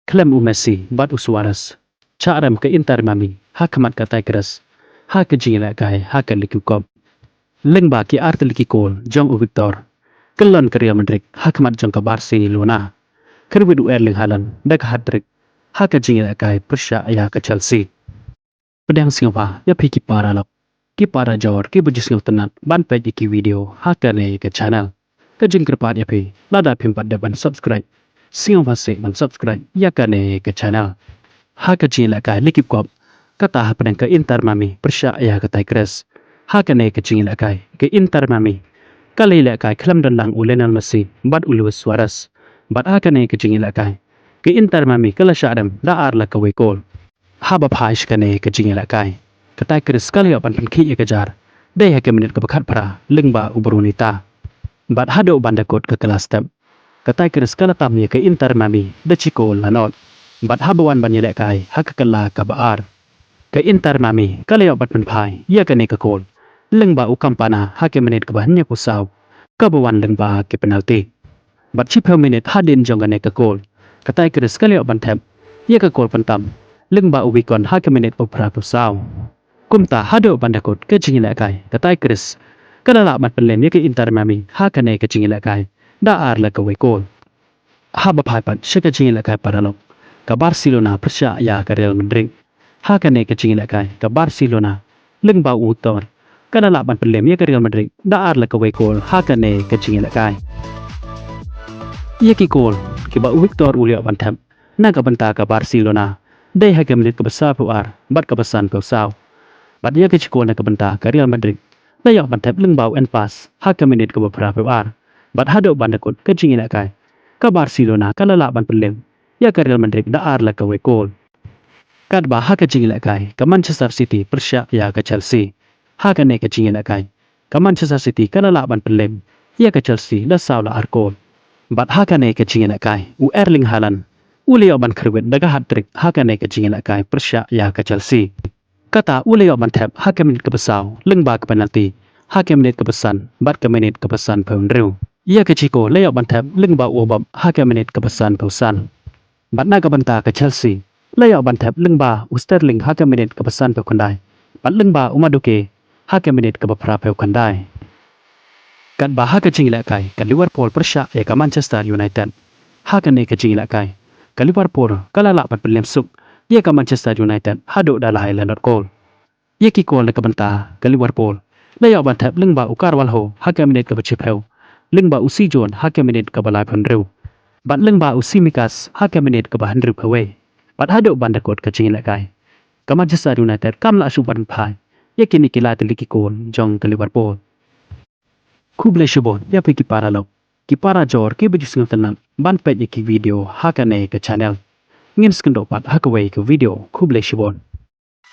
Klaim u Messi bat u Suarez. Cara ke Inter Miami, hakamat ka Tigres. Haka jingla kai, haka liku kop. Leng ba ki art liki kol, jong u Victor. Kelon ke Real Madrid, hakamat jong ke Barcelona. Kerwid u Erling Haaland, dak hat-trick. Haka jingla kai, Persya ya ke Chelsea. Pedang singapa, ya pi ki para lok. Ki para jawar, ki bujis ngel tenat, ban pej ki video, haka ne ke channel. Ke jing kerpat ya pi, lada pimpat depan subscribe. Singapa se ban subscribe, ya ka ne ke channel. Haka jingla kai, likip kop. Kata pedang ke Inter Miami, Persya ya ke Tigres. Haka ne ke jingla kai, ke Inter Miami. Kali la kai, kelam dan lang u Lionel Messi, bat u Luis Suarez. Bat haka ne ke jingla kai. Ke Inter Miami, kala syadam, da ar la ke wekol. Haba paish ka ne ke jingla kai. Ke Tigres kali apan ki ya kejar. Dai hake menit ke bekat para, leng ba u Brunita. Bat hado bandakot ke kelas step. Ke Tigres kala tam ya ke Inter Miami, da cikol lanot. Bat habawan banyelek kai, haka kala ke baar. Ke Inter Miami, kali apat menpai, ya ke ne ke kol. Leng ba u kampana, hake menit ke bahannya kusau. Kabawan leng ba ke penalti. Bat cipel menit hadin jong ne ke kol. Ke Tigres kali apan tap, ya ke kol pentam. Leng ba u wikon hake menit upra kusau. Kumta hado bandakot ke jingla kai, ke Tigres. Kala lakmat penlem ya ke Inter Miami, haka ne ke jingla kai. Da ar la ke wekol. Haba paipat, syaka jingla kai paralok. Ke Barcelona Persya ya ke Real Madrid. Haka ne ke jingla kai, ke Barcelona. Leng ba u tor. Kala lakmat penlem ya ke Real Madrid. Da ar la ke wekol, haka ne ke jingla kai. Ya ki kol, ke ba u Victor Ulio bantap. Na ke benta ke Barcelona. Dai hake menit ke besar puar, bat ke pesan ke usau. Bat ya ke cikol na ke benta ke Real Madrid. Layak bantap leng bau en pas, haka menit ke beberapa puar. Bat hado bandakot ke jingla kai. Ke Barcelona kala lakmat penlem. Ya ke Real Madrid da ar la ke wekol. Kad ba haka jingla kai, ke Manchester City Persya ya ke Chelsea. Haka ne ke jingla kai. Ke Manchester City kala lakmat penlem. Ya ke Chelsea da saw la arkol. Bat haka ne ke jingla kai, u Erling Haaland. Uli oban kerwit daga hat-trick, haka ne ke jingla kai, Persya ya ke Chelsea. Kata uli oban tap, haka menit ke besau, leng ba ke penalti. Haka menit ke pesan, bat ke menit ke pesan peundrew. Ya ke ciko, leo ban tap, leng ba uobab, haka menit ke pesan peusan. Bat na ke benta ke Chelsea. Leo ban tap, leng ba u Sterling, haka menit ke pesan peukandai. Bat leng ba umaduke, haka menit ke bepra peukandai. Kat ba haka jingla kai, ke Liverpool Persya ya ke Manchester United. Haka ne ke jingla kai. Ke Liverpool, kala lakpat penlem suk, ya ke Manchester United, hado dalai lenot kol. Ya ki kol na ke benta ke Liverpool. Leo ban tap, leng ba u Carvalho, haka menit ke becipeu. Leng ba u si John, haka menit ke balai pendrew. Bat leng ba u si Mikas, haka menit ke bahan drip away. Bat hado bandakot ke jingla kai. Ke Manchester United, kam la suban pai. Ya kini kila teliki kol, jong ke Liverpool. Kuble shubon, ya pergi para lok. Ki para jor, ki baju singal tenang. Ban pej ki video, haka ne ke channel. Ngin skendopat, haka way ke video, kuble shubon.